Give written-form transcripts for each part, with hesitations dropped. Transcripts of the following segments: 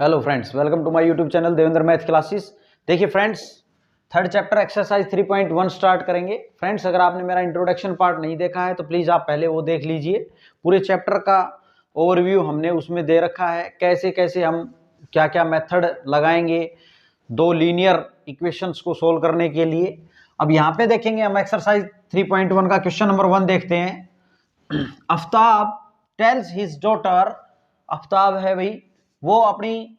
Hello friends, welcome to my YouTube channel Devendra math classes. देखिए friends, third chapter exercise 3.1 start करेंगे। Friends, अगर आपने मेरा इंट्रोडक्शन पार्ट नहीं देखा है तो प्लीज़ आप पहले वो देख लीजिए। पूरे चैप्टर का ओवरव्यू हमने उसमें दे रखा है, कैसे कैसे हम क्या क्या मेथड लगाएंगे दो लीनियर इक्वेशंस को सोल्व करने के लिए। अब यहाँ पे देखेंगे हम एक्सरसाइज 3.1 का क्वेश्चन नंबर 1 देखते हैं। Aftab tales his daughter, Aftab है भाई, वो अपनी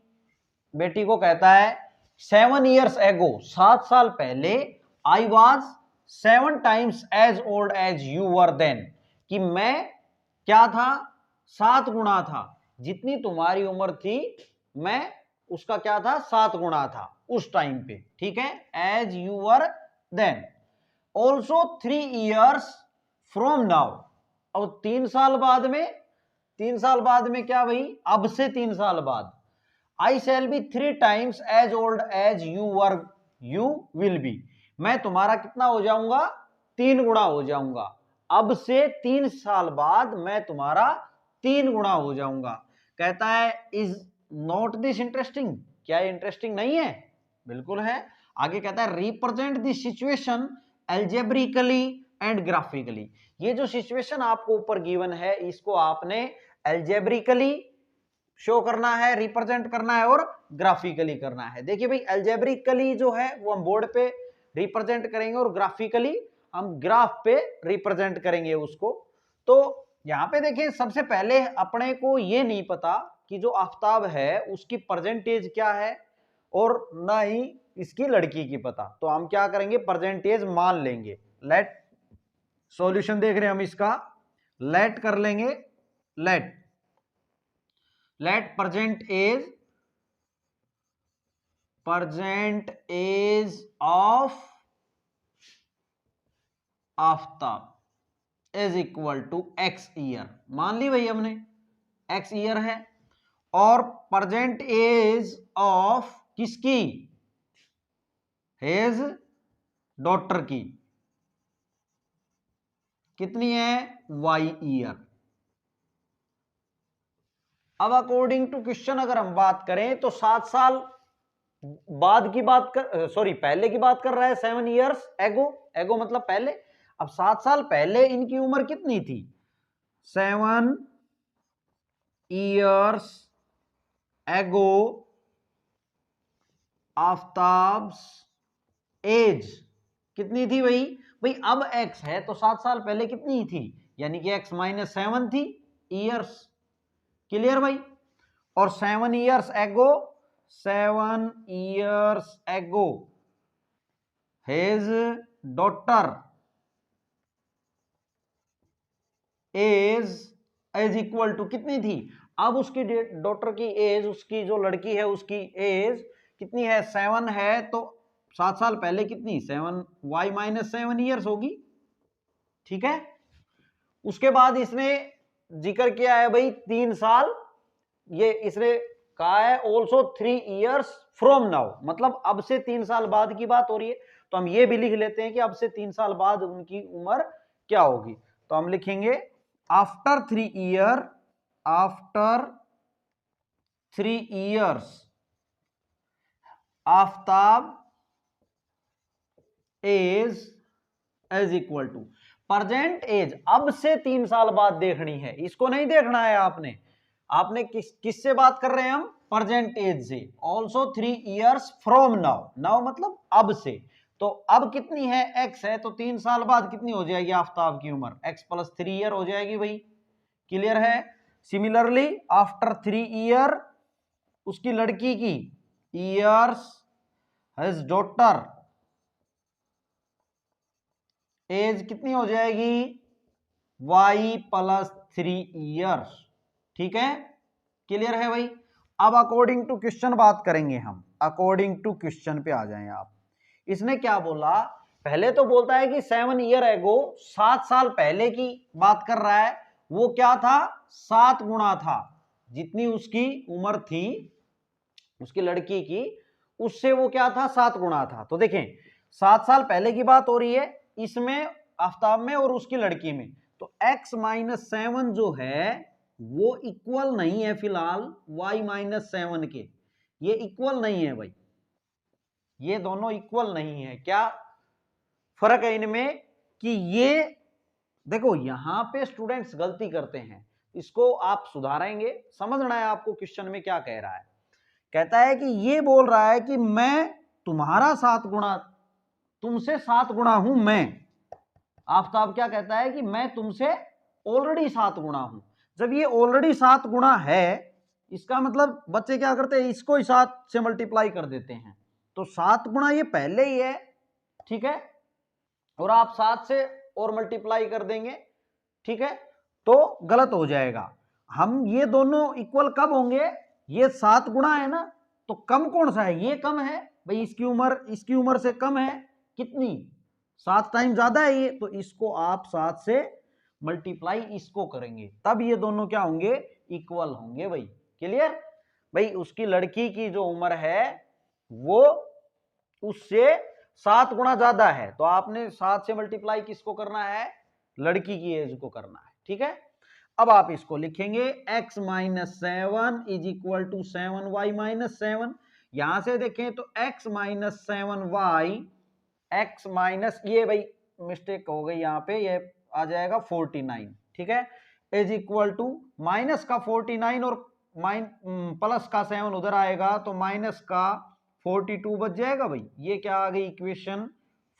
बेटी को कहता है 7 years एगो, 7 साल पहले, I was 7 times as old as you were then, कि मैं क्या था, 7 गुना था, जितनी तुम्हारी उम्र थी मैं उसका क्या था, 7 गुना था उस टाइम पे। ठीक है, as you were then, also 3 years from now. अब 3 साल बाद में, 3 साल बाद में क्या भाई, अब से 3 साल बाद, I shall be 3 times as old as you were, you will be, मैं तुम्हारा कितना हो जाऊंगा, 3 गुना हो जाऊंगा। अब से 3 साल बाद मैं तुम्हारा 3 गुना हो जाऊंगा। कहता है इज नॉट दिस इंटरेस्टिंग, क्या इंटरेस्टिंग नहीं है? बिल्कुल है। आगे कहता है represent this situation algebraically and graphically. ये जो सिचुएशन आपको ऊपर गिवन है इसको आपने एल्जेब्रिकली शो करना है, रिप्रेजेंट करना है और ग्राफिकली करना है। देखिए भाई, एल्जेब्रिकली जो है वो हम बोर्ड पे रिप्रेजेंट करेंगे और ग्राफिकली हम ग्राफ पे रिप्रेजेंट करेंगे उसको। तो यहाँ पे देखिए, सबसे पहले अपने को ये नहीं पता कि जो आफ्ताब है उसकी परसेंटेज क्या है और ना ही इसकी लड़की की पता, तो हम क्या करेंगे, परसेंटेज मान लेंगे। लेट सॉल्यूशन देख रहे हैं हम इसका, लेट कर लेंगे, let present age of Aftab is equal to x year. मान ली भाई हमने x ईयर है, और प्रेजेंट एज ऑफ किसकी, हिज डॉटर की कितनी है, y ईयर। अब अकॉर्डिंग टू क्वेश्चन अगर हम बात करें तो 7 साल बाद की बात कर, सॉरी पहले की बात कर रहा है, 7 years एगो, एगो मतलब पहले। अब 7 साल पहले इनकी उम्र कितनी थी, 7 years एगो आफ्ताब्स एज कितनी थी भाई, भाई अब x है तो 7 साल पहले कितनी थी, यानी कि x माइनस 7 थी ईयर्स। क्लियर भाई? और 7 years एगो, 7 years ago his daughter age equal to कितनी थी, अब उसकी डॉटर की एज, उसकी जो लड़की है उसकी एज कितनी है, 7 है, तो 7 साल पहले कितनी, 7 y माइनस 7 ईयर्स होगी। ठीक है, उसके बाद इसने जिक्र किया है भाई 3 साल, ये इसने कहा है ऑल्सो 3 years फ्रॉम नाउ, मतलब अब से 3 साल बाद की बात हो रही है। तो हम ये भी लिख लेते हैं कि अब से 3 साल बाद उनकी उम्र क्या होगी। तो हम लिखेंगे after 3 year, after 3 years Aftab age is equal to present age, अब से 3 साल बाद देखनी है, इसको नहीं देखना है आपने। आपने किससे बात कर रहे हैं हम, प्रेजेंट एज से। Also 3 years from now, now मतलब अब से, तो अब कितनी है, x है, तो 3 साल बाद कितनी हो जाएगी आफ्ताब की उम्र, x प्लस 3 ईयर हो जाएगी भाई। क्लियर है? सिमिलरली आफ्टर 3 year उसकी लड़की की ईयर्स, हिज डॉटर एज कितनी हो जाएगी, y प्लस 3 ईयर्स। ठीक है, क्लियर है भाई? अब अकॉर्डिंग टू क्वेश्चन बात करेंगे हम, अकॉर्डिंग टू क्वेश्चन पे आ जाएं आप। इसने क्या बोला, पहले तो बोलता है कि 7 year एगो, 7 साल पहले की बात कर रहा है, वो क्या था, 7 गुना था, जितनी उसकी उम्र थी उसकी लड़की की, उससे वो क्या था, 7 गुना था। तो देखें 7 साल पहले की बात हो रही है इसमें, आफ्ताब में और उसकी लड़की में, तो x माइनस 7 जो है वो इक्वल नहीं है फिलहाल y माइनस 7 के, ये इक्वल नहीं है भाई, ये दोनों इक्वल नहीं है। क्या फर्क है इनमें कि ये देखो यहां पे स्टूडेंट्स गलती करते हैं, इसको आप सुधारेंगे। समझना है आपको क्वेश्चन में क्या कह रहा है। कहता है कि ये बोल रहा है कि मैं तुम्हारा 7 गुना, तुमसे 7 गुना हूं मैं। आफताब क्या कहता है कि मैं तुमसे ऑलरेडी 7 गुना हूं। जब ये ऑलरेडी 7 गुना है, इसका मतलब बच्चे क्या करते हैं, इसको ही 7 से मल्टीप्लाई कर देते हैं। तो 7 गुना ये पहले ही है, ठीक है, और आप 7 से और मल्टीप्लाई कर देंगे, ठीक है, तो गलत हो जाएगा। हम ये दोनों इक्वल कब होंगे, ये 7 गुना है ना, तो कम कौन सा है, ये कम है भाई, इसकी उम्र से कम है कितनी, 7 टाइम ज्यादा है ये, तो इसको आप 7 से मल्टीप्लाई इसको करेंगे, तब ये दोनों क्या होंगे, इक्वल होंगे भाई। क्लियर भाई, उसकी लड़की की जो उम्र है वो उससे 7 गुना ज्यादा है, तो आपने 7 से मल्टीप्लाई किसको करना है, लड़की की एज को करना है, ठीक है। अब आप इसको लिखेंगे x minus 7 is equal to 7y minus 7। यहां से देखें तो x minus 7y, x minus, ये भाई मिस्टेक हो गई यहां पे, ये आ जाएगा 49, ठीक है, इज इक्वल टू माइनस का 49 और प्लस का 7 उधर आएगा, तो माइनस का 42 बच जाएगा भाई। ये क्या आ गई, इक्वेशन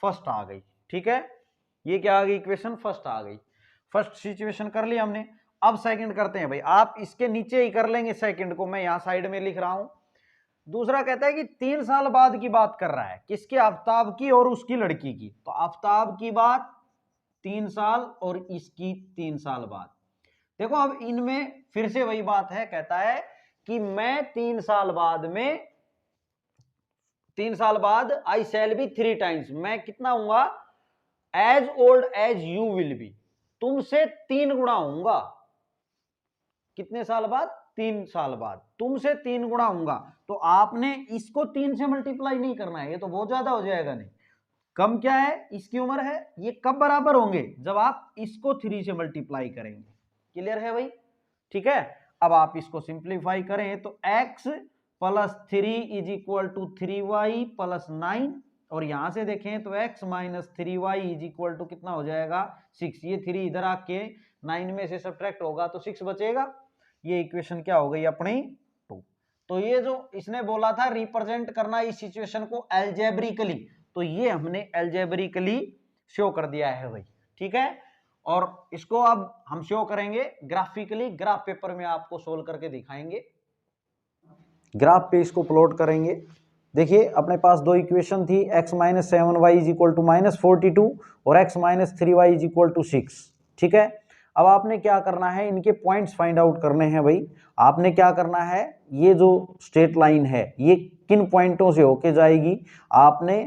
फर्स्ट आ गई, ठीक है, ये क्या आ गई, इक्वेशन फर्स्ट आ गई। फर्स्ट सिचुएशन कर लिया हमने। अब सेकंड करते हैं भाई, आप इसके नीचे ही कर लेंगे सेकंड को, मैं यहां साइड में लिख रहा हूं। दूसरा कहता है कि 3 साल बाद की बात कर रहा है, किसकी, आफ्ताब की और उसकी लड़की की। तो आफ्ताब की बात 3 साल और इसकी 3 साल बाद। देखो अब इनमें फिर से वही बात है, कहता है कि मैं 3 साल बाद में, 3 साल बाद आई शैल बी 3 टाइम्स, मैं कितना हूंगा, as old as you will be, तुमसे 3 गुना होऊंगा। कितने साल बाद, 3 साल बाद, तुमसे 3 गुना होऊंगा। तो आपने इसको 3 से मल्टीप्लाई नहीं करना है, ये तो बहुत ज्यादा हो जाएगा, नहीं, कम क्या है, इसकी उम्र है। ये कब बराबर होंगे, जब आप इसको 3 से मल्टीप्लाई करेंगे। क्लियर है भाई, ठीक है। अब आप इसको सिंप्लीफाई करें तो x plus 3 is equal to 3y plus 9, और यहां से देखें तो x minus 3y is equal to कितना हो जाएगा, 6। ये 3 इधर आके 9 में से सब्ट्रैक्ट होगा तो 6 बचेगा। ये इक्वेशन क्या हो गई अपनी 2। तो ये जो इसने बोला था रिप्रेजेंट करना इस सिचुएशन को एल्जेब्रिकली, तो ये हमने एल्जेब्रिकली शो कर दिया है भाई, ठीक है। और इसको अब हम शो करेंगे ग्राफिकली, ग्राफ पेपर में आपको सोल्व करके दिखाएंगे। ग्राफ पे इसको प्लॉट करेंगे। देखिए अपने पास 2 इक्वेशन थी, x minus 7y is equal to minus 42 और x minus 3y is equal to 6, ठीक है। अब आपने क्या करना है, इनके पॉइंट्स फाइंड आउट करने हैं भाई। आपने क्या करना है, ये जो स्ट्रेट लाइन है ये किन पॉइंटों से होके जाएगी, आपने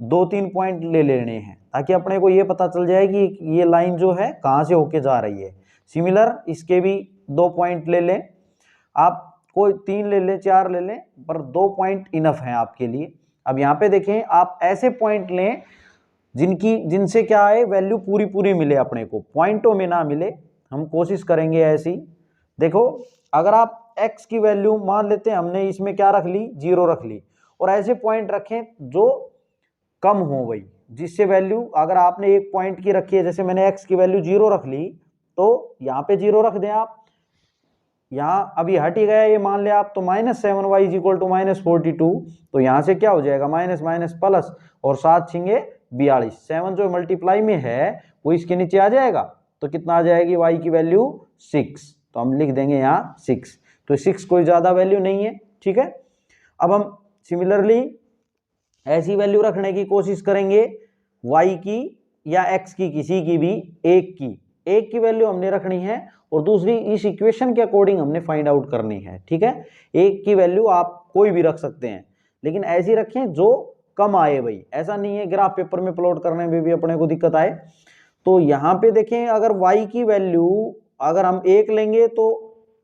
2-3 पॉइंट ले लेने हैं ताकि अपने को ये पता चल जाए कि ये लाइन जो है कहाँ से होके जा रही है। सिमिलर इसके भी 2 पॉइंट ले लें आप, कोई 3 ले लें 4 ले लें, पर 2 पॉइंट इनफ है आपके लिए। अब यहाँ पे देखें, आप ऐसे पॉइंट लें जिनसे क्या है, वैल्यू पूरी मिले अपने को, पॉइंटों में ना मिले। हम कोशिश करेंगे ऐसी। देखो अगर आप x की वैल्यू मान लेते हैं, हमने इसमें क्या रख ली, 0 रख ली, और ऐसे पॉइंट रखें जो कम हो भाई, जिससे वैल्यू अगर आपने एक पॉइंट की रखी है, जैसे मैंने x की वैल्यू 0 रख ली, तो यहाँ पे 0 रख दें आप। यहाँ अभी हट ही गया ये मान ले आप, तो minus 7y is equal to minus 42, तो यहाँ से क्या हो जाएगा, माइनस माइनस प्लस, और 7 छिंगे 42, 7 जो मल्टीप्लाई में है वो इसके नीचे आ जाएगा, तो कितना आ जाएगी y की वैल्यू 6, तो हम लिख देंगे यहाँ 6। तो 6 कोई ज्यादा वैल्यू नहीं है, ठीक है। अब हम सिमिलरली ऐसी वैल्यू रखने की कोशिश करेंगे y की या x की, किसी की भी एक की वैल्यू हमने रखनी है, और दूसरी इस इक्वेशन के अकॉर्डिंग हमने फाइंड आउट करनी है, ठीक है। एक की वैल्यू आप कोई भी रख सकते हैं, लेकिन ऐसी रखें जो कम आए भाई, ऐसा नहीं है ग्राफ पेपर में प्लॉट करने में भी अपने को दिक्कत आए। तो यहाँ पे देखें, अगर y की वैल्यू अगर हम 1 लेंगे तो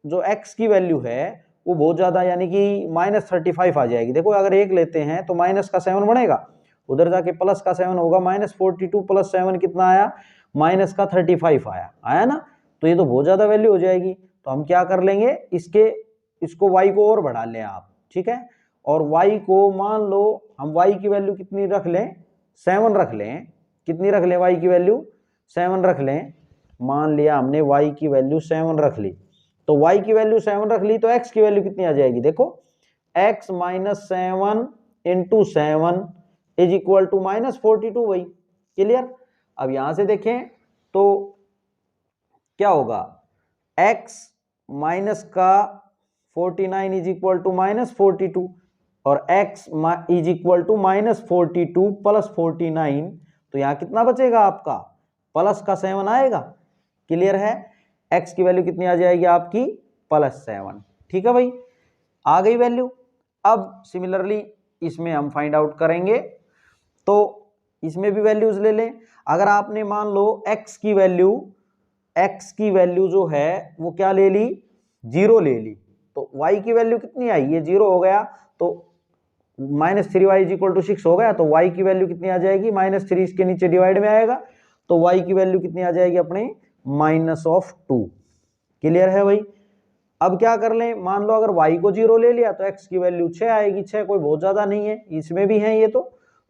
जो x की वैल्यू है वो बहुत ज्यादा, यानी कि माइनस 35 आ जाएगी। देखो अगर 1 लेते हैं तो माइनस का 7 बनेगा, उधर जाके प्लस का 7 होगा, माइनस 42 प्लस 7 कितना आया, माइनस का 35 आया ना, तो ये तो बहुत ज्यादा वैल्यू हो जाएगी। तो हम क्या कर लेंगे, इसको y को और बढ़ा लें आप, ठीक है, और y को मान लो हम y की वैल्यू कितनी रख लें, 7 रख लें। कितनी रख लें, y की वैल्यू 7 रख लें। मान लिया हमने y की वैल्यू 7 रख ली, तो y की वैल्यू 7 रख ली तो x की वैल्यू कितनी आ जाएगी, देखो x minus 7 into 7 is equal to minus 42। वही क्लियर। अब यहां से देखें तो क्या होगा, x माइनस का 49 इज इक्वल टू माइनस 42 और x is equal to minus 42 plus 49, तो यहां कितना बचेगा आपका, प्लस का 7 आएगा। क्लियर है, x की वैल्यू कितनी आ जाएगी आपकी, प्लस 7। ठीक है भाई, आ गई वैल्यू। अब सिमिलरली इसमें हम फाइंड आउट करेंगे, तो इसमें भी वैल्यूज ले लें। अगर आपने मान लो x की वैल्यू जो है वो क्या ले ली, 0 ले ली, तो y की वैल्यू कितनी आई, ये 0 हो गया, तो minus 3y is equal to 6 हो गया, तो y की वैल्यू कितनी आ जाएगी, माइनस 3 इसके नीचे डिवाइड में आएगा, तो y की वैल्यू कितनी आ जाएगी अपने, -2। क्लियर है भाई। अब क्या कर लें, मान लो अगर y को 0 ले लिया तो x की वैल्यू 6 आएगी। 6 कोई बहुत ज्यादा नहीं है, इसमें भी है ये,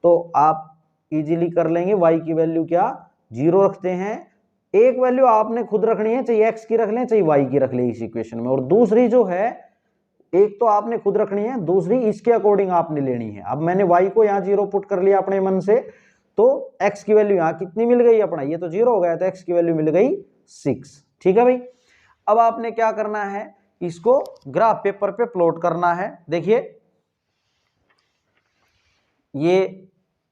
तो आप इजीली कर लेंगे। y की वैल्यू क्या, 0 रखते हैं। एक वैल्यू आपने खुद रखनी है, चाहे x की रख लें चाहे y की रख लें इस इक्वेशन में, और दूसरी जो है एक तो आपने खुद रखनी है, दूसरी इसके अकॉर्डिंग आपने लेनी है। अब मैंने y को यहाँ 0 पुट कर लिया अपने मन से, तो x की वैल्यू यहाँ कितनी मिल गई अपना, ये तो 0 हो गया, तो x की वैल्यू मिल गई 6। ठीक है भाई। अब आपने क्या करना है, इसको ग्राफ पेपर पे प्लॉट करना है। देखिए ये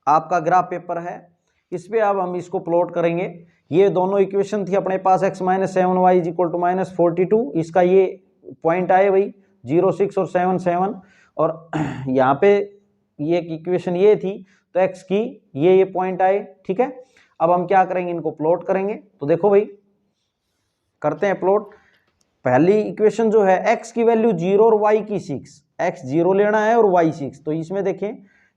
आपका ग्राफ पेपर है, इस पे अब हम इसको प्लॉट करेंगे। ये दोनों इक्वेशन थी अपने पास, x minus 7y is equal to minus 42, इसका ये पॉइंट आए भाई 0, 6 और 7, 7, और यहाँ पे ये इक्वेशन ये थी, तो x की ये पॉइंट आए। ठीक है, अब हम क्या करेंगे, इनको प्लॉट करेंगे। तो देखो भाई करते हैं प्लॉट। पहली इक्वेशन जो है x की वैल्यू 0 और y की 6, x 0 लेना है और y 6, तो इसमें देखें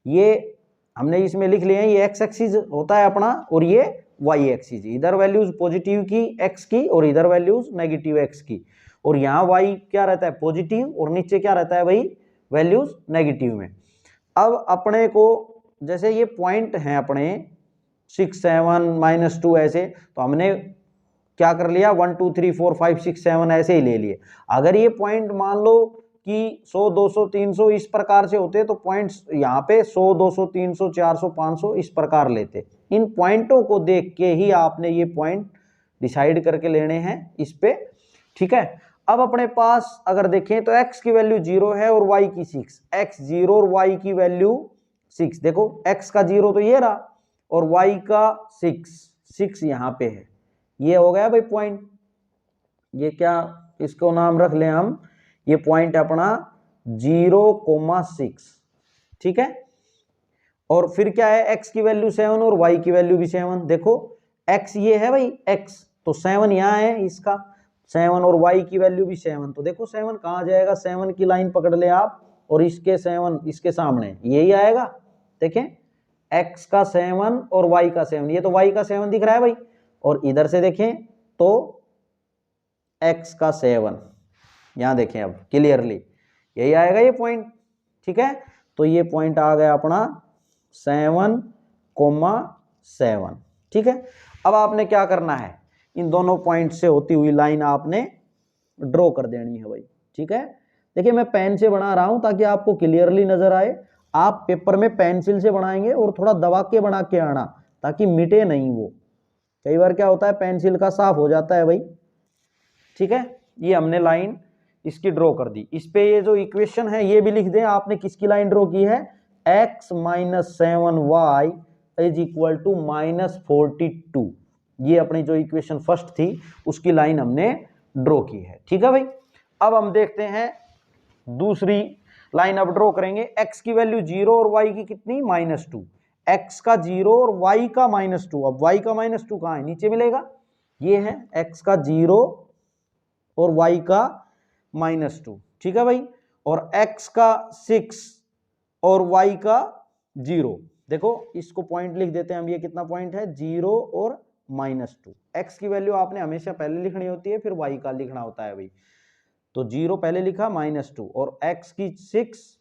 ये हमने इसमें लिख लिए हैं, ये x एक्सिस होता है अपना और ये y एक्सिस, इधर वैल्यूज पॉजिटिव की x की और इधर वैल्यूज नेगेटिव x की, और यहाँ y क्या रहता है, पॉजिटिव, और नीचे क्या रहता है भाई, वैल्यूज नेगेटिव में। अब अपने को जैसे ये पॉइंट हैं अपने 6, 7, -2 ऐसे, तो हमने क्या कर लिया, 1, 2, 3, 4, 5, 6, 7 ऐसे ही ले लिए। अगर ये पॉइंट मान लो कि 100, 200, 300 इस प्रकार से होते तो पॉइंट्स यहाँ पे 100, 200, 300, 400, 500 इस प्रकार लेते। इन पॉइंटों को देख के ही आपने ये पॉइंट डिसाइड करके लेने हैं इस पे। ठीक है, अब अपने पास अगर देखें तो x की वैल्यू 0 है और y की 6, x 0 और y की वैल्यू 6। देखो x का 0 तो ये रहा और y का 6 यहाँ पे है, ये हो गया भाई पॉइंट। ये क्या, इसको नाम रख लें हम, ये पॉइंट अपना 0,6। ठीक है, और फिर क्या है, x की वैल्यू 7 और y की वैल्यू भी 7। देखो x ये है भाई x, तो 7 यहाँ है इसका 7 और y की वैल्यू भी 7, तो देखो 7 कहाँ जाएगा, 7 की लाइन पकड़ ले आप और इसके 7 इसके सामने यही आएगा। देखें x का 7 और y का 7, ये तो y का 7 दिख रहा है भाई, और इधर से देखें तो x का 7, यहां देखें अब क्लियरली यही आएगा ये पॉइंट। ठीक है, तो ये पॉइंट आ गया अपना 7,7। ठीक है, अब आपने क्या करना है, इन दोनों पॉइंट से होती हुई लाइन आपने ड्रॉ कर देनी है भाई। ठीक है, देखिए मैं पेन से बना रहा हूं ताकि आपको क्लियरली नजर आए। आप पेपर में पेंसिल से बनाएंगे और थोड़ा दबा के बना के आना ताकि मिटे नहीं वो, कई बार क्या होता है पेंसिल का साफ हो जाता है भाई। ठीक है, ये हमने लाइन इसकी ड्रॉ कर दी। इस पे ये जो इक्वेशन है ये भी लिख दें आपने किसकी लाइन ड्रॉ की है, x minus 7y is equal to -42। ये अपनी जो इक्वेशन फर्स्ट थी उसकी लाइन हमने ड्रॉ की है। ठीक है भाई, अब हम देखते हैं दूसरी लाइन अब ड्रॉ करेंगे। x की वैल्यू 0 और y की कितनी, -2। x का 0 और y का -2, अब y का -2 कहाँ है, नीचे मिलेगा, ये है x का 0 और y का -2। ठीक है भाई, और x का 6 और y का 0, देखो इसको पॉइंट लिख देते हैं हम, ये कितना पॉइंट है, 0 और -2। x की वैल्यू आपने हमेशा पहले लिखनी होती है फिर y का लिखना होता है भाई, तो 0 पहले लिखा, -2 और x की 6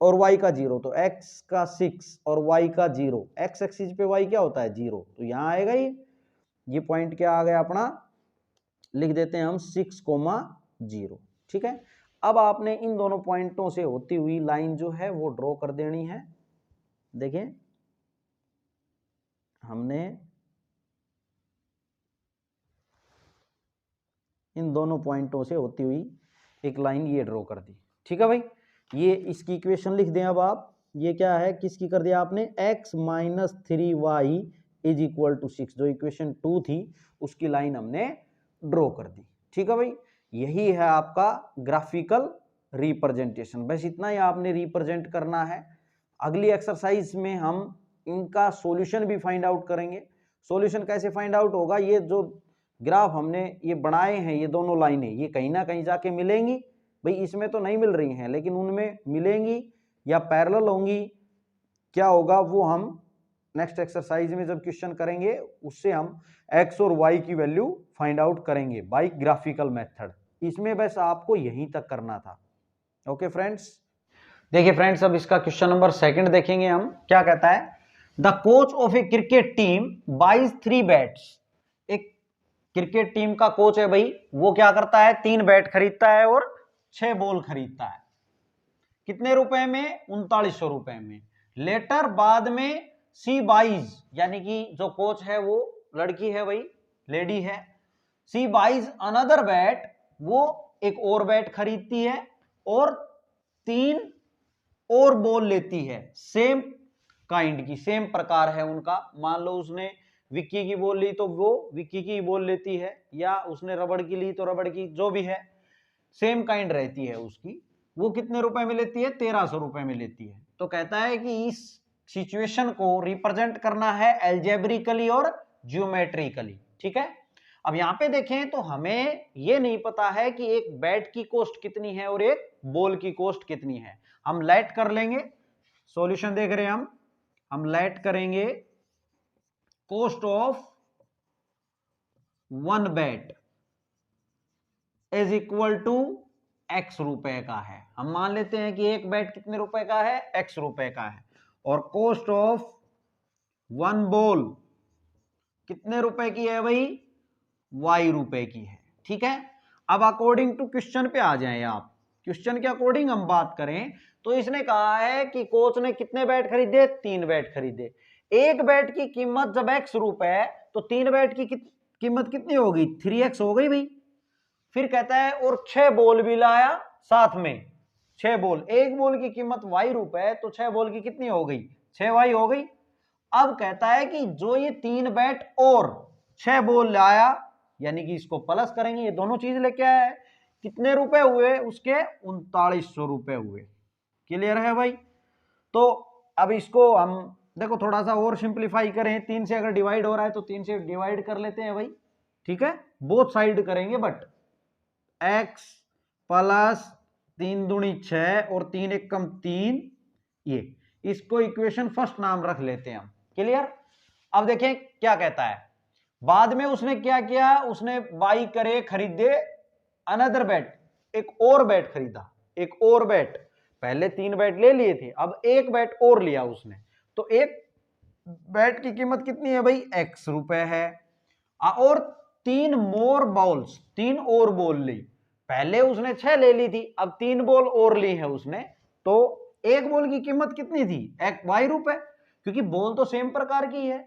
और y का 0, तो x का 6 और y का 0, x एक्सिस पे y क्या होता है 0, तो यहां आएगा ये पॉइंट क्या आ गया अपना, लिख देते हैं हम 6,0। ठीक है, अब आपने इन दोनों पॉइंटों से होती हुई लाइन जो है वो ड्रॉ कर देनी है। देखें हमने इन दोनों पॉइंटों से होती हुई एक लाइन ये ड्रॉ कर दी। ठीक है भाई, ये इसकी इक्वेशन लिख दें। अब आप ये क्या है, किसकी कर दिया आपने, x minus 3y is equal to 6, जो इक्वेशन 2 थी उसकी लाइन हमने ड्रॉ कर दी। ठीक है भाई, यही है आपका ग्राफिकल रिप्रेजेंटेशन। बस इतना ही आपने रिप्रेजेंट करना है। अगली एक्सरसाइज में हम इनका सॉल्यूशन भी फाइंड आउट करेंगे। सॉल्यूशन कैसे फाइंड आउट होगा, ये जो ग्राफ हमने ये बनाए हैं, ये दोनों लाइनें ये कहीं ना कहीं जाके मिलेंगी। भाई इसमें तो नहीं मिल रही हैं, लेकिन उनमें मिलेंगी या पैरेलल होंगी, क्या होगा वो हम नेक्स्ट एक्सरसाइज में जब क्वेश्चन करेंगे उससे हम x और y की वैल्यू फाइंड आउट करेंगे बाय ग्राफिकल मेथड। इसमें बस आपको यहीं तक करना था। ओके फ्रेंड्स, देखिए फ्रेंड्स, अब इसका क्वेश्चन नंबर 2 देखेंगे हम। क्या कहता है, the coach of a cricket team buys 3 bats. एक क्रिकेट टीम का कोच है भाई, वो क्या करता है, 3 बैट खरीदता है और 6 बॉल खरीदता है। कितने रुपए में, 3900 रुपए में। लेटर बाद में सी बाइज, यानी कि जो कोच है वो लड़की है भाई, लेडी है। सी बाइज अनदर बैट, वो एक और बैट खरीदती है और 3 और बॉल लेती है, सेम काइंड की, सेम प्रकार है उनका। मान लो उसने विक्की की बॉल ली तो वो विक्की की बॉल लेती है, या उसने रबड़ की ली तो रबड़ की, जो भी है सेम काइंड रहती है उसकी। वो कितने रुपए में लेती है, 1300 रुपए में लेती है। तो कहता है कि इस सिचुएशन को रिप्रेजेंट करना है एल्जेब्रिकली और ज्योमेट्रिकली। ठीक है, अब यहां पे देखें तो हमें ये नहीं पता है कि एक बैट की कॉस्ट कितनी है और एक बॉल की कॉस्ट कितनी है। हम लेट कर लेंगे, सॉल्यूशन देख रहे हैं हम लेट करेंगे cost of 1 bat is equal to x रुपए का है। हम मान लेते हैं कि एक बैट कितने रुपए का है, x रुपए का है, और कॉस्ट ऑफ 1 बॉल कितने रुपए की है भाई, y रुपए की है। ठीक है, अब अकॉर्डिंग टू क्वेश्चन पे आ जाएं आप। क्वेश्चन के अकॉर्डिंग हम बात करें तो इसने कहा है कि कोच ने कितने बैट खरीदे, 3 बैट खरीदे। एक बैट की कीमत जब x रुपए, तो 3 बैट की कीमत कितनी होगी, 3x हो गई भाई। फिर कहता है और 6 बॉल भी लाया साथ में, 6 बॉल, एक बॉल की कीमत y रुपए, तो 6 बॉल की कितनी हो गई, 6y हो गई। अब कहता है कि जो ये 3 बैट और 6 बॉल लाया, यानी कि इसको प्लस करेंगे, ये दोनों चीज लेके आया है, कितने रुपए हुए उसके, 3900 रुपए हुए। क्लियर है भाई। तो अब इसको हम देखो थोड़ा सा और सिंप्लीफाई करें, 3 से अगर डिवाइड हो रहा है तो 3 से डिवाइड कर लेते हैं भाई। ठीक है, बोथ साइड करेंगे, बट x प्लस 3 दूनी 6 और 3 एक कम 3, ये इसको इक्वेशन फर्स्ट नाम रख लेते हैं हम। क्लियर। अब देखें क्या कहता है, बाद में उसने क्या किया, उसने बाई करे, खरीदे अनदर बैट, एक और बैट खरीदा, एक और बैट, पहले 3 बैट ले लिए थे, अब एक बैट और लिया उसने, तो एक बैट की कीमत कितनी है भाई, x रुपए है। और 3 मोर बॉल्स, 3 और बॉल ली, पहले उसने 6 ले ली थी, अब 3 बॉल और ली है उसने, तो एक बॉल की कीमत कितनी थी, y रुपए, क्योंकि बॉल तो सेम प्रकार की है,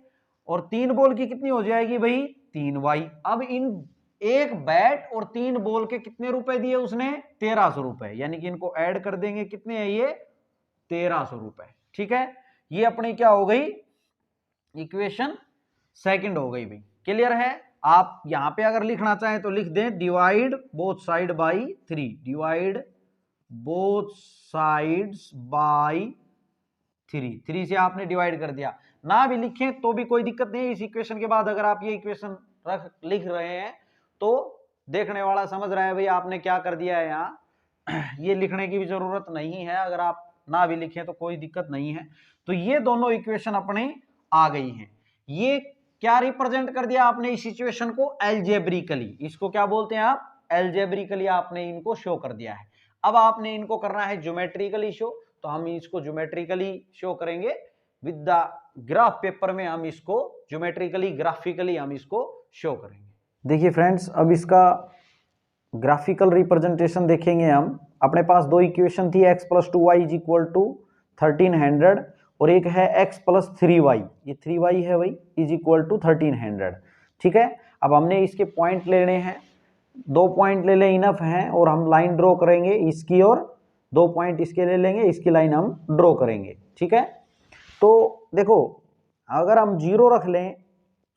और 3 बॉल की कितनी हो जाएगी भाई, 3y। अब इन एक बैट और 3 बॉल के कितने रुपए दिए उसने, 1300 रुपए, यानी कि इनको ऐड कर देंगे, कितने हैं ये, 1300 रुपए। ठीक है, ये अपनी क्या हो गई, इक्वेशन सेकंड हो गई भाई। क्लियर है। आप यहां पे अगर लिखना चाहें तो लिख दें divide both side by 3, divide both sides by 3 से आपने डिवाइड कर दिया। ना भी लिखें तो भी कोई दिक्कत नहीं है, इस इक्वेशन के बाद अगर आप ये इक्वेशन लिख रहे हैं तो देखने वाला समझ रहा है भाई आपने क्या कर दिया है यहाँ। ये लिखने की भी जरूरत नहीं है, अगर आप ना भी लिखें तो कोई दिक्कत नहीं है। तो ये दोनों इक्वेशन अपने आ गई हैं। ये क्या रिप्रेजेंट कर दिया आपने इस सिचुएशन को, एल्जेब्रिकली। इसको क्या बोलते हैं आप, एल्जेब्रिकली आपने इनको शो कर दिया है। अब आपने इनको करना है ज्योमेट्रिकली शो। तो हम इसको ज्योमेट्रिकली शो करेंगे विद द ग्राफ पेपर में, हम इसको ज्योमेट्रिकली ग्राफिकली हम इसको शो करेंगे। देखिए फ्रेंड्स, अब इसका ग्राफिकल रिप्रेजेंटेशन देखेंगे हम। अपने पास दो इक्वेशन थी, x + 2y = 1300 और एक है x + 3y, ये 3y है भाई, = 1300। ठीक है, अब हमने इसके पॉइंट लेने हैं, 2 पॉइंट ले लें इनफ हैं, और हम लाइन ड्रॉ करेंगे इसकी, और 2 पॉइंट इसके ले लेंगे, इसकी लाइन हम ड्रॉ करेंगे। ठीक है, तो देखो अगर हम 0 रख लें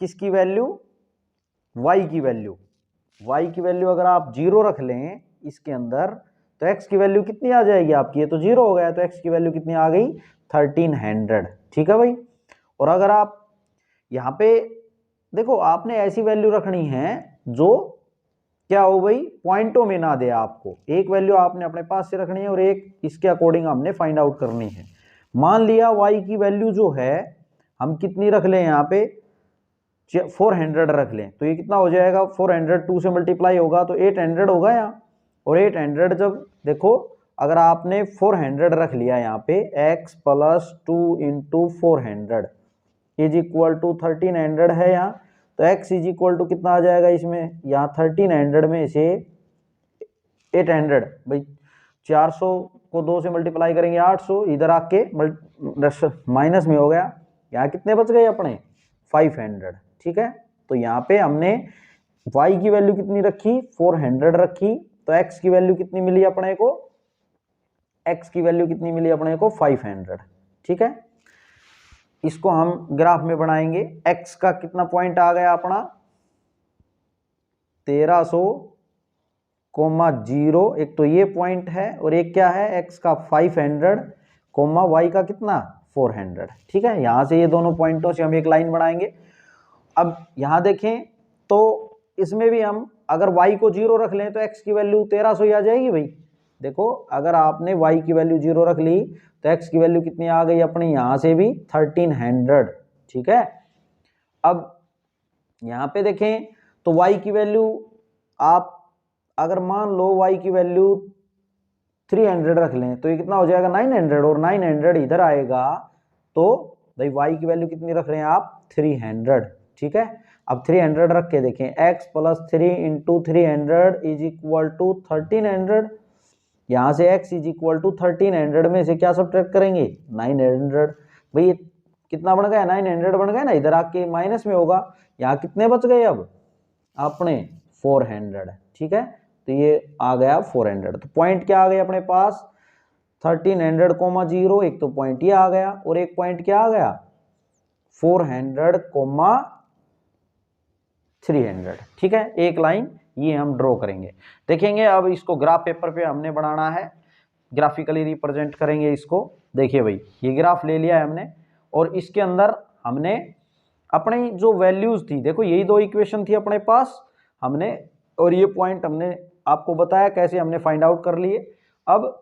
किसकी वैल्यू, y की वैल्यू, y की वैल्यू अगर आप 0 रख लें इसके अंदर, तो x की वैल्यू कितनी आ जाएगी आपकी, ये तो 0 हो गया, तो x की वैल्यू कितनी आ गई, 1300। ठीक है भाई, और अगर आप यहाँ पे देखो, आपने ऐसी वैल्यू रखनी है जो क्या हो भाई, पॉइंटों में ना दे आपको, एक वैल्यू आपने अपने पास से रखनी है और एक इसके अकॉर्डिंग हमने फाइंड आउट करनी है। मान लिया y की वैल्यू जो है हम कितनी रख लें, यहाँ पे 400 रख लें, तो ये कितना हो जाएगा, 400 2 से मल्टीप्लाई होगा तो 800 होगा यहाँ, और 800 जब देखो अगर आपने 400 रख लिया यहाँ पे, x + 2 × 400 = 1300 है यहाँ, तो x = कितना आ जाएगा इसमें, यहाँ 1300 में से 800 भाई, 400 को 2 से मल्टीप्लाई करेंगे 800, इधर आके माइनस में हो गया, यहाँ कितने बच गए अपने 500। ठीक है, तो यहाँ पे हमने y की वैल्यू कितनी रखी, 400 रखी, तो x की वैल्यू कितनी मिली अपने को, x की वैल्यू कितनी मिली अपने को, 500। ठीक है, इसको हम ग्राफ में बनाएंगे, x का कितना पॉइंट आ गया अपना 1300,0, एक तो ये पॉइंट है, और एक क्या है, x का 500, y का कितना 400। ठीक है, यहां से ये दोनों पॉइंटों से हम एक लाइन बनाएंगे। अब यहां देखें तो इसमें भी हम अगर y को 0 रख लें तो x की वैल्यू 1300 ही आ जाएगी भाई। देखो अगर आपने y की वैल्यू 0 रख ली तो x की वैल्यू कितनी आ गई अपनी, यहां से भी 1300। ठीक है, अब यहां पे देखें तो y की वैल्यू आप अगर मान लो y की वैल्यू 300 रख लें तो ये कितना हो जाएगा 900, और 900 इधर आएगा तो भाई y की वैल्यू कितनी रख रहे हैं आप 300। ठीक है, अब 300 रख के देखें, x + 3 × 300 = 1300, यहां से x = 1300 में से क्या सब्ट्रैक्ट करेंगे 900, भाई कितना बन गया 900 बन गया ना, इधर आके माइनस में होगा, यहाँ कितने बच गए अब अपने 400। ठीक है, तो ये आ गया 400, तो पॉइंट क्या आ गया अपने पास 1300, 0, एक तो पॉइंट ये आ गया, और एक पॉइंट क्या आ गया 400, 300। ठीक है, एक लाइन ये हम ड्रॉ करेंगे, देखेंगे। अब इसको ग्राफ पेपर पे हमने बनाना है, ग्राफिकली रिप्रेजेंट करेंगे इसको। देखिए भाई ये ग्राफ ले लिया है हमने, और इसके अंदर हमने अपनी जो वैल्यूज थी, देखो यही दो इक्वेशन थी अपने पास हमने, और ये पॉइंट हमने आपको बताया कैसे हमने फाइंड आउट कर लिए। अब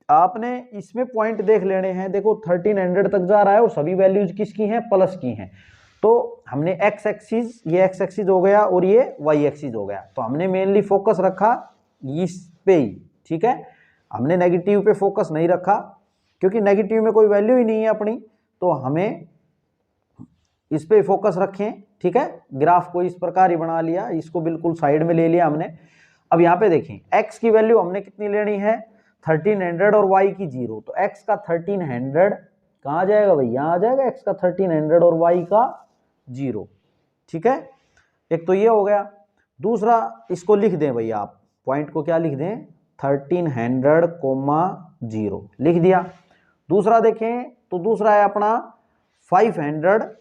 आपने इसमें पॉइंट देख लेने हैं, देखो 1300 तक जा रहा है और सभी वैल्यूज किसकी हैं, प्लस की हैं, तो हमने x एक्सिस, ये x एक्सिस हो गया और ये y एक्सिस हो गया, तो हमने मेनली फोकस रखा इस पे ही। ठीक है, हमने नेगेटिव पे फोकस नहीं रखा क्योंकि नेगेटिव में कोई वैल्यू ही नहीं है अपनी, तो हमें इस पे फोकस रखें। ठीक है, ग्राफ को इस प्रकार ही बना लिया, इसको बिल्कुल साइड में ले लिया हमने। अब यहाँ पे देखें x की वैल्यू हमने कितनी लेनी है 1300 और y की 0, तो x का 1300 कहाँ जाएगा भाई, यहाँ आ जाएगा x का 1300 और y का 0। ठीक है, एक तो ये हो गया। दूसरा इसको लिख दें भाई, आप पॉइंट को क्या लिख दें 1300, 0 लिख दिया। दूसरा देखें तो दूसरा है अपना 500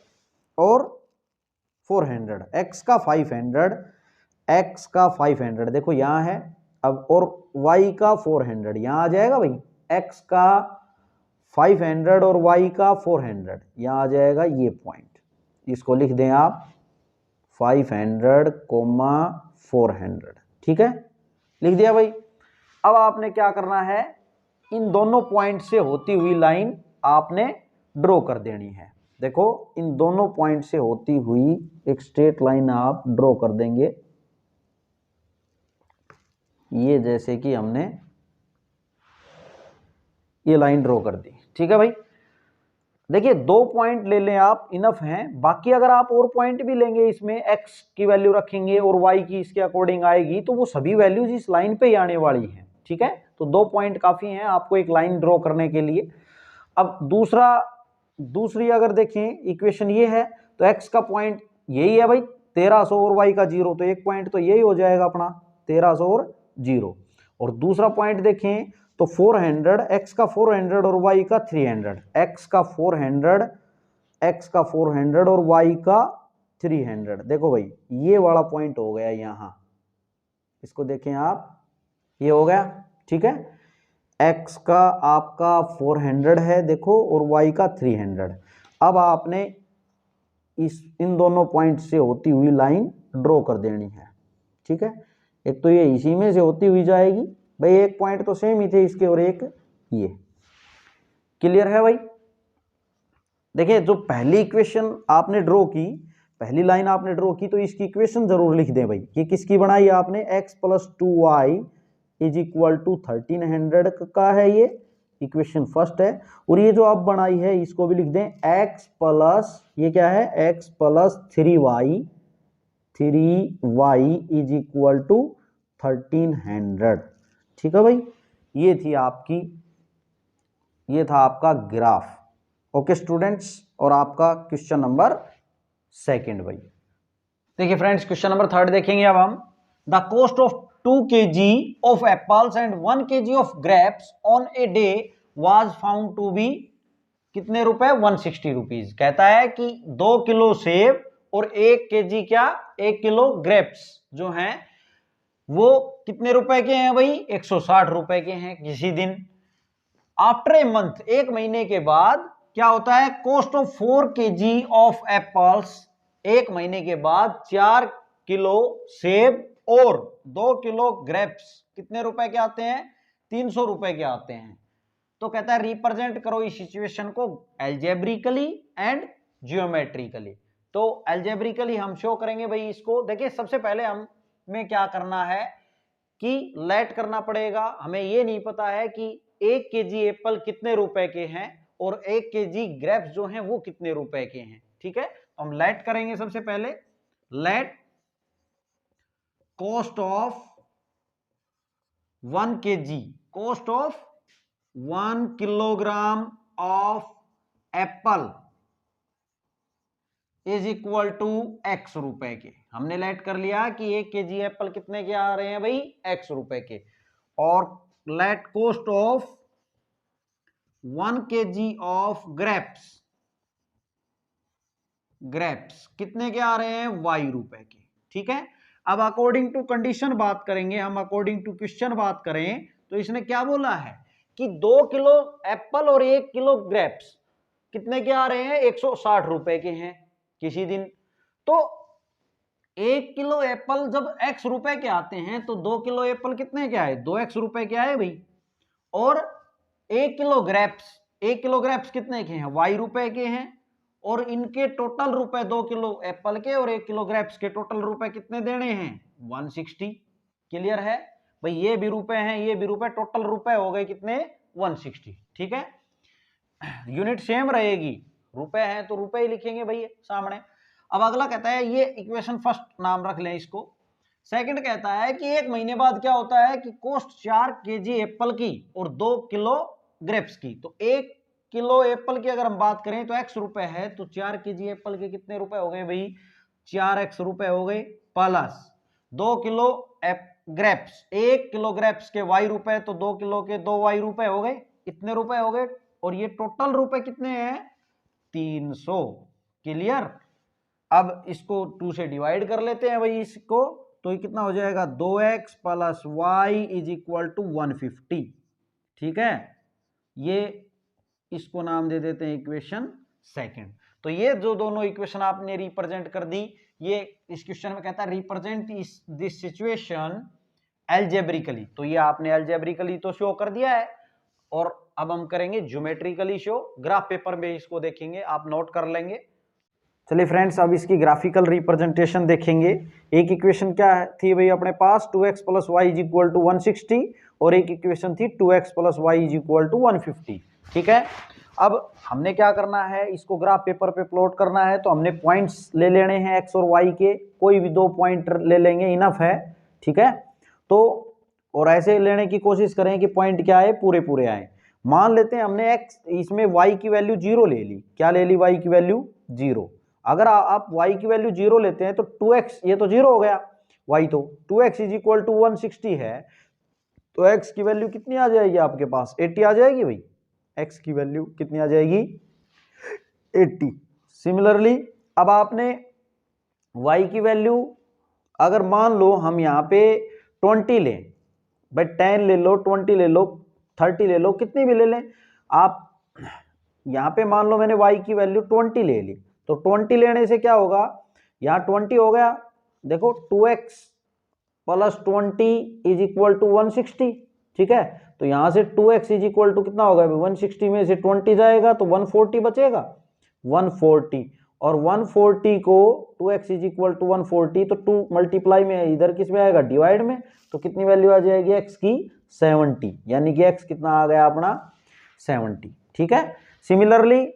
और 400, x का 500, x का 500 देखो यहाँ है, अब और y का 400 यहाँ आ जाएगा भाई, x का 500 और y का 400 यहाँ आ जाएगा ये पॉइंट, इसको लिख दें आप 500, 400। ठीक है, लिख दिया भाई। अब आपने क्या करना है, इन दोनों पॉइंट से होती हुई लाइन आपने ड्रॉ कर देनी है। देखो इन दोनों पॉइंट से होती हुई एक स्ट्रेट लाइन आप ड्रॉ कर देंगे, ये जैसे कि हमने ये लाइन ड्रॉ कर दी, ठीक है भाई। देखिए 2 पॉइंट ले लें आप, इनफ हैं। बाकी अगर आप और पॉइंट भी लेंगे, इसमें x की वैल्यू रखेंगे और y की इसके अकॉर्डिंग आएगी, तो वो सभी वैल्यूज इस लाइन पे ही आने वाली हैं, ठीक है। तो 2 पॉइंट काफी हैं आपको एक लाइन ड्रॉ करने के लिए। अब दूसरी अगर देखें इक्वेशन ये है, तो x का पॉइंट यही है भाई 1300 और y का 0, तो एक पॉइंट तो यही हो जाएगा अपना 1300 और 0। और दूसरा पॉइंट देखें तो 400, x का 400 और y का 300, x का 400 और y का 300। देखो भाई ये वाला पॉइंट हो गया यहाँ, इसको देखें आप, ये हो गया, ठीक है। x का आपका 400 है देखो, और y का 300। अब आपने इन दोनों पॉइंट से होती हुई लाइन ड्रॉ कर देनी है, ठीक है। एक तो ये इसी में से होती हुई जाएगी भाई, एक पॉइंट तो सेम ही थे इसके और एक ये, क्लियर है भाई। देखिए जो पहली इक्वेशन आपने ड्रॉ की, पहली लाइन आपने ड्रॉ की, तो इसकी इक्वेशन जरूर लिख दें भाई। ये किसकी बनाई आपने, x + 2y = 1300 का है, ये इक्वेशन फर्स्ट है। और ये जो आप बनाई है इसको भी लिख दें, x प्लस ये क्या है, x + 3y = 1300, ठीक है भाई। ये था आपका ग्राफ। ओके स्टूडेंट्स, और आपका क्वेश्चन नंबर 2 भाई। देखिए फ्रेंड्स क्वेश्चन नंबर 3 देखेंगे अब हम। The cost of 2 kg of apples and 1 kg of grapes on a day was found to be कितने रुपए, 160 रुपीज। कहता है कि 2 किलो सेब और 1 kg क्या, 1 किलो ग्रेप्स जो हैं वो कितने रुपए के हैं भाई, 160 रुपए के हैं किसी दिन। आफ्टर ए मंथ, एक महीने के बाद क्या होता है, cost of 4 kg of apples, एक महीने के बाद 4 किलो सेब और 2 किलो ग्रेप्स कितने रुपए के आते हैं, 300 रुपए के आते हैं। तो कहता है रिप्रेजेंट करो इस सिचुएशन को एल्जेब्रिकली एंड जियोमेट्रिकली। तो एल्जेब्रिकली हम शो करेंगे भाई इसको। देखिए सबसे पहले हमें क्या करना है कि लेट करना पड़ेगा। हमें ये नहीं पता है कि 1 केजी एप्पल कितने रुपए के हैं और 1 केजी ग्रेप्स जो हैं वो कितने रुपए के हैं, ठीक है। तो हम लेट करेंगे सबसे पहले, let cost of 1 kg, cost of 1 kilogram of Apple = x रुपए के। हमने लेट कर लिया कि 1 kg एप्पल कितने के आ रहे हैं भाई, x रुपए के। और let cost of 1 kg of grapes कितने के आ रहे हैं, y रुपए के, ठीक है। अब अकॉर्डिंग टू कंडीशन बात करेंगे हम, अकॉर्डिंग टू क्वेश्चन बात करें तो इसने क्या बोला है कि 2 किलो एप्पल और 1 किलो ग्रेप्स कितने के आ रहे हैं, 160 रुपए के हैं किसी दिन। तो 1 किलो एप्पल जब x रुपए के आते हैं तो 2 किलो एप्पल कितने के आए, 2x रुपए के आए भाई। और 1 किलो ग्रेप्स कितने के हैं, y रुपए के हैं। और इनके टोटल रुपए 2 किलो एप्पल के और 1 किलो ग्रेप्स के टोटल रुपए कितने देने हैं, 160। क्लियर है भाई, ये भी रुपए हैं ये भी रुपए, टोटल रुपए हो गए कितने, 160, ठीक है। यूनिट सेम रहेगी, रुपए हैं तो रुपए ही लिखेंगे भाई सामने। अब अगला कहता है, ये इक्वेशन फर्स्ट नाम रख लें इसको। सेकंड कहता है कि एक महीने बाद क्या होता है कि कॉस्ट 4 kg एप्पल की और 2 किलो ग्रेप्स की। तो 1 किलो एप्पल की अगर हम बात करें तो x रुपए है, तो 4 kg एप्पल के कितने रुपए हो गए भाई, 4x रुपए हो गए, plus 2 kilo grapes, 1 kilo grapes के y रुपए, तो 2 किलो के 2y रुपए हो गए, इतने रुपए हो गए। और ये टोटल रुपए कितने हैं, 300। क्लियर। अब इसको 2 से डिवाइड कर लेते हैं भाई इसको, तो ये कितना हो जाएगा, 2x + y = 150, ठीक है। ये इसको नाम दे देते हैं इक्वेशन सेकंड। तो ये जो दोनों इक्वेशन आपने रिप्रेजेंट कर दी, ये इस क्वेश्चन में कहता है रिप्रेजेंट दिस सिचुएशन एल्जेब्रिकली। तो ये आपने एल्जेब्रिकली तो शो कर दिया है, और अब हम करेंगे ज्योमेट्रिकली शो। ग्राफ पेपर में इसको देखेंगे, आप नोट कर लेंगे। चलिए फ्रेंड्स, अब इसकी ग्राफिकल रिप्रेजेंटेशन देखेंगे। एक इक्वेशन क्या थी भाई अपने पास, 2x + y = 160, और एक इक्वेशन थी 2x plus y is equal to 150। ठीक है, अब हमने क्या करना है, इसको ग्राफ पेपर पे प्लॉट करना है, तो हमने पॉइंट्स ले लेने हैं x और y के, कोई भी 2 पॉइंट ले लेंगे, इनफ है। ठीक है, तो और ऐसे लेने की कोशिश करें कि पॉइंट क्या है, पूरे पूरे आए। मान लेते हैं हमने x, इसमें y की वैल्यू 0 ले ली। क्या ले ली? y की वैल्यू 0। अगर आप y की वैल्यू 0 लेते हैं तो 2x, ये तो 0 हो गया, y तो 2x इज इक्वल टू 160 है, तो x की वैल्यू कितनी आ जाएगी आपके पास? 80 आ जाएगी भाई। x की वैल्यू कितनी आ जाएगी? 80। सिमिलरली अब आपने y की वैल्यू, अगर मान लो हम यहाँ पे 20 लें, भाई 10 ले लो, 20 ले लो, 30 ले लो, कितनी भी ले लें आप। यहाँ पे मान लो मैंने y की वैल्यू 20 ले ली, तो 20 लेने से क्या होगा, यहाँ 20 हो गया, देखो 2x plus 20 is equal to 160। ठीक है, तो यहाँ से 2x इज इक्वल टू कितना होगा, 160 में से 20 जाएगा तो 140 बचेगा, 140। और 140 को 2x इज इक्वल टू 140, तो 2 मल्टीप्लाई में इधर किस में आएगा, डिवाइड में, तो कितनी वैल्यू आ जाएगी x की? 70, यानी कि x कितना आ गया अपना? 70। ठीक है, सिमिलरली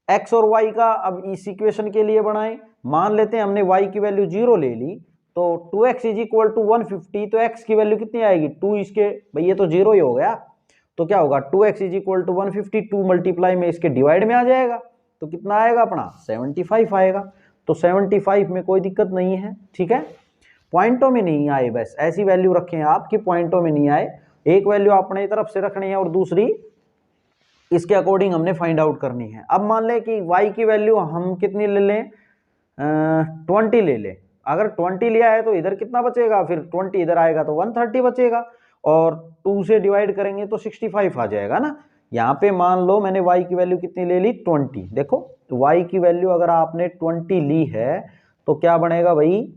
x और y का अब इस इक्वेशन के लिए बनाएं। मान लेते हैं हमने y की वैल्यू 0 ले ली, तो 2x इज इक्वल टू 150, तो x की वैल्यू कितनी आएगी? 2, इसके भाई ये तो 0 ही हो गया, तो क्या होगा, 2x is equal to 150, 2 multiply में इसके डिवाइड में आ जाएगा, तो कितना आएगा अपना? 75 आएगा। तो 75 में कोई दिक्कत नहीं है। ठीक है, पॉइंटों में नहीं आए, बस ऐसी वैल्यू रखें आप कि पॉइंटों में नहीं आए। एक वैल्यू अपने तरफ से रखनी है और दूसरी इसके अकॉर्डिंग हमने फाइंड आउट करनी है। अब मान लें कि y की वैल्यू हम कितनी ले लें, 20 ले लें। अगर 20 लिया है तो इधर कितना बचेगा, फिर 20 इधर आएगा तो 130 बचेगा, और 2 से डिवाइड करेंगे तो 65 आ जाएगा ना। यहाँ पे मान लो मैंने y की वैल्यू कितनी ले ली, 20। देखो y की वैल्यू अगर आपने 20 ली है तो क्या बनेगा भाई,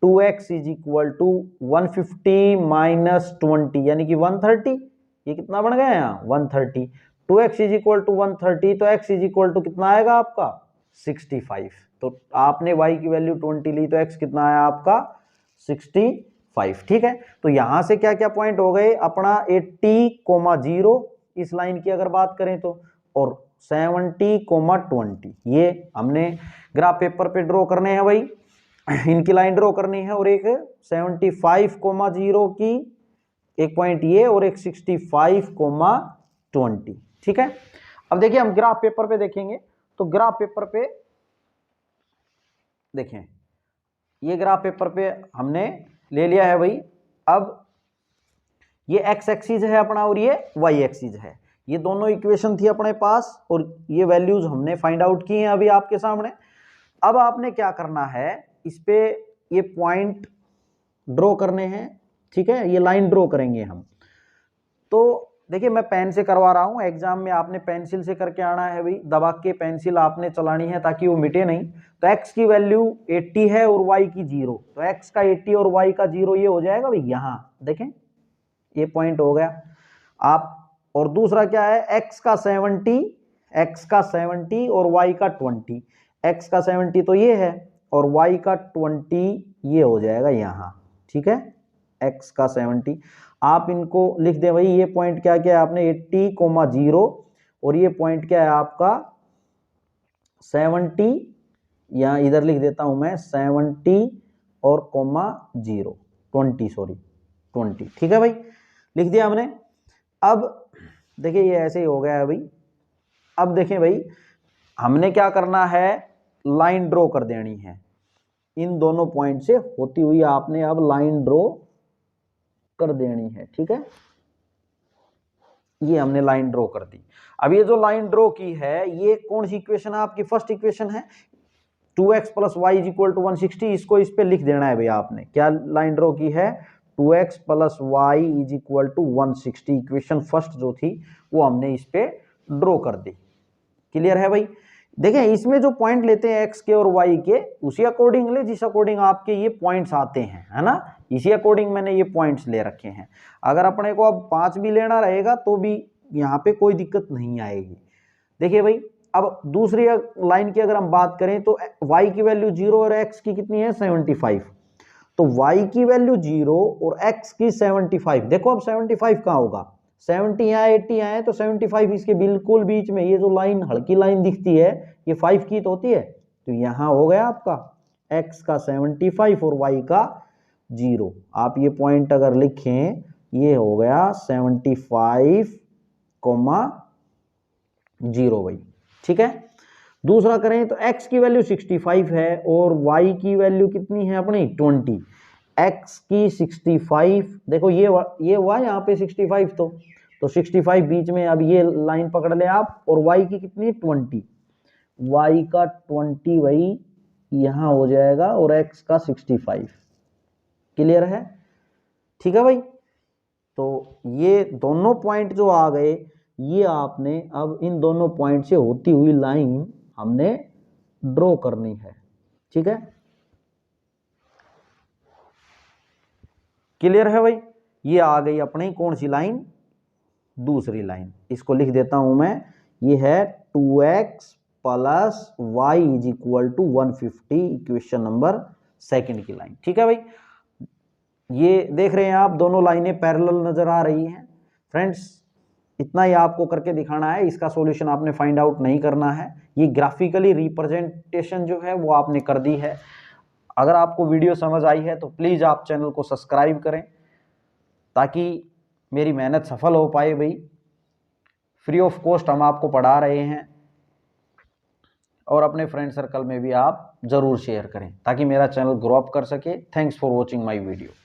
2x is equal to 150 minus 20, यानी कि 130। ये कितना बन गया यहाँ, 130। 2x इज इक्वल टू 130, तो x इज इक्वल टू कितना आएगा आपका, 65। तो आपने y की वैल्यू 20 ली, तो x कितना आया आपका, 65। ठीक है, तो यहां से क्या क्या पॉइंट हो गए अपना, 80,0 इस लाइन की अगर बात करें तो, और 70,20 ये हमने ग्राफ पेपर पे ड्रॉ करने हैं भाई, इनकी लाइन ड्रॉ करनी है। और एक 75,0 की एक पॉइंट ये, और एक 65,20। ठीक है, अब देखिए हम ग्राफ पेपर पे देखेंगे, तो ग्राफ पेपर पे देखें, ये ग्राफ पेपर पे हमने ले लिया है भाई। अब ये x एक्सिस है अपना और ये y एक्सिस है, ये दोनों इक्वेशन थी अपने पास, और ये वैल्यूज हमने फाइंड आउट की हैं अभी आपके सामने। अब आपने क्या करना है, इस पे ये पॉइंट ड्रॉ करने हैं। ठीक है, ये लाइन ड्रॉ करेंगे हम। तो देखिए मैं पेन से करवा रहा हूं, एग्जाम में आपने पेंसिल से करके आना है भाई, दबा के पेंसिल आपने चलानी है ताकि वो मिटे नहीं। तो x की वैल्यू 80 है और y की 0, तो x का 80 और y का 0 ये हो जाएगा भाई, यहाँ देखें ये पॉइंट हो गया आप। और दूसरा क्या है, x का 70 और y का 20, x का 70 तो ये है और y का 20 ये हो जाएगा यहाँ। ठीक है, x का 70 आप इनको लिख दें भाई, ये पॉइंट क्या क्या है आपने, 80,0 और ये पॉइंट क्या है आपका 70, यहाँ इधर लिख देता हूं मैं 70 और कोमा 0 20 सॉरी 20। ठीक है भाई, लिख दिया हमने। अब देखिए ये ऐसे ही हो गया है भाई। अब देखें भाई, हमने क्या करना है, लाइन ड्रॉ कर देनी है इन दोनों पॉइंट से होती हुई, आपने अब लाइन ड्रॉ कर देनी है। ठीक है, ये हमने लाइन ड्रॉ कर दी। अब ये जो लाइन ड्रॉ की है, ये कौन सी इक्वेशन है आपकी, फर्स्ट इक्वेशन है 2x plus y is equal to 160। इसको इस पे लिख देना है भैया, आपने क्या लाइन ड्रॉ की है, 2x plus y is equal to 160। Equation first जो थी वो हमने इस पे ड्रॉ कर दी। क्लियर है भाई। देखें इसमें जो पॉइंट लेते हैं x के और y के, उसी अकॉर्डिंग ले जिस अकॉर्डिंग आपके ये पॉइंट्स आते हैं, है ना, इसी अकॉर्डिंग मैंने ये पॉइंट्स ले रखे हैं। अगर अपने को अब 5 भी लेना रहेगा तो भी यहाँ पे कोई दिक्कत नहीं आएगी। देखिए भाई, अब दूसरी लाइन की अगर हम बात करें तो y की वैल्यू 0 और x की कितनी है 75, तो y की वैल्यू 0 और x की 75। देखो अब 75 कहाँ होगा, 70 यहाँ 80 आए तो 75 इसके बिल्कुल बीच में, ये जो लाइन हल्की लाइन दिखती है ये 5 की तो होती है, तो यहाँ हो गया आपका x का 75 और y का 0। आप ये पॉइंट अगर लिखें, ये हो गया 75, 0 भाई, ठीक है। दूसरा करें तो x की वैल्यू 65 है और y की वैल्यू कितनी है अपनी 20। x की 65, देखो ये हुआ यहाँ पे 65, तो 65 बीच में, अब ये लाइन पकड़ ले आप, और y की कितनी 20, y का 20 भाई यहाँ हो जाएगा और x का 65। क्लियर है, ठीक है भाई। तो ये दोनों पॉइंट जो आ गए, ये आपने अब इन दोनों पॉइंट से होती हुई लाइन हमने ड्रॉ करनी है, ठीक है। क्लियर है भाई, ये आ गई अपनी कौन सी लाइन, दूसरी लाइन। इसको लिख देता हूं मैं, ये है 2x plus y is equal to 150, equation number 2 की लाइन, ठीक है भाई। ये देख रहे हैं आप, दोनों लाइनें पैरेलल नजर आ रही हैं। फ्रेंड्स, इतना ही आपको करके दिखाना है, इसका सॉल्यूशन आपने फाइंड आउट नहीं करना है। ये ग्राफिकली रिप्रेजेंटेशन जो है वो आपने कर दी है। अगर आपको वीडियो समझ आई है तो प्लीज़ आप चैनल को सब्सक्राइब करें, ताकि मेरी मेहनत सफल हो पाए भाई। फ्री ऑफ कॉस्ट हम आपको पढ़ा रहे हैं, और अपने फ्रेंड सर्कल में भी आप ज़रूर शेयर करें ताकि मेरा चैनल ग्रो अप कर सके। Thanks for watching my video.